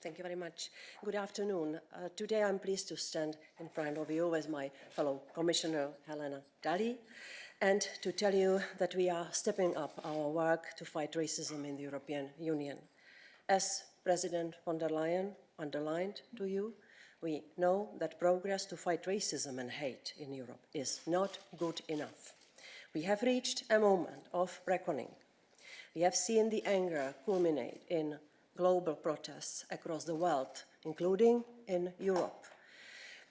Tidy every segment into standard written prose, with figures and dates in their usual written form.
Thank you very much. Good afternoon. Today I'm pleased to stand in front of you as my fellow Commissioner Helena Dalli and to tell you that we are stepping up our work to fight racism in the European Union. As President Von der Leyen underlined to you, we know that progress to fight racism and hate in Europe is not good enough. We have reached a moment of reckoning. We have seen the anger culminate in global protests across the world, including in Europe.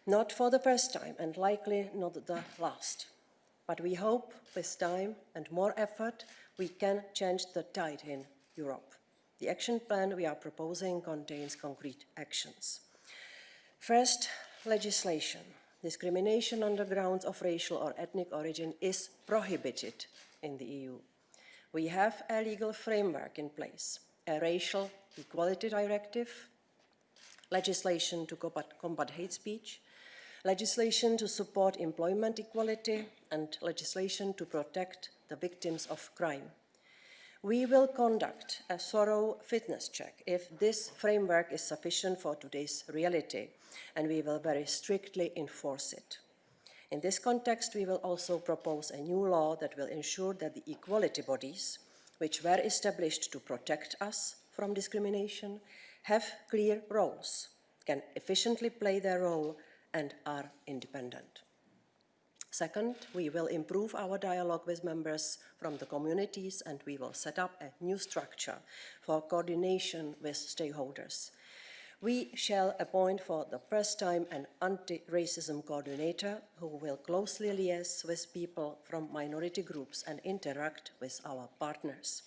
Not for the first time and likely not the last. But we hope with time and more effort we can change the tide in Europe. The action plan we are proposing contains concrete actions. First, legislation. Discrimination on the grounds of racial or ethnic origin is prohibited in the EU. We have a legal framework in place, a racial equality directive, legislation to combat hate speech, legislation to support employment equality, and legislation to protect the victims of crime. We will conduct a thorough fitness check if this framework is sufficient for today's reality, and we will very strictly enforce it. In this context, we will also propose a new law that will ensure that the equality bodies, which were established to protect us from discrimination, have clear roles, can efficiently play their role, and are independent. Second, we will improve our dialogue with members from the communities, and we will set up a new structure for coordination with stakeholders. We shall appoint for the first time an anti-racism coordinator who will closely liaise with people from minority groups and interact with our partners.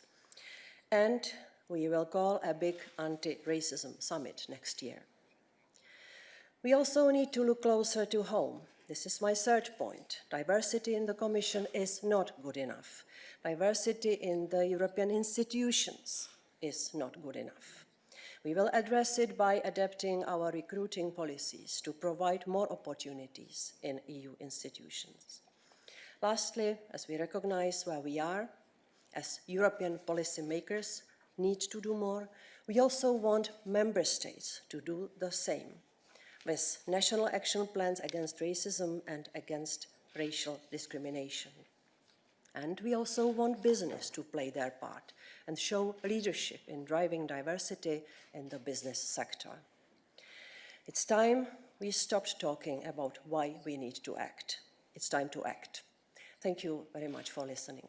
And we will call a big anti-racism summit next year. We also need to look closer to home. This is my third point. Diversity in the Commission is not good enough. Diversity in the European institutions is not good enough. We will address it by adapting our recruiting policies to provide more opportunities in EU institutions. Lastly, as we recognize where we are, as European policymakers need to do more, we also want member states to do the same, with national action plans against racism and against racial discrimination. And we also want business to play their part and show leadership in driving diversity in the business sector. It's time we stopped talking about why we need to act. It's time to act. Thank you very much for listening.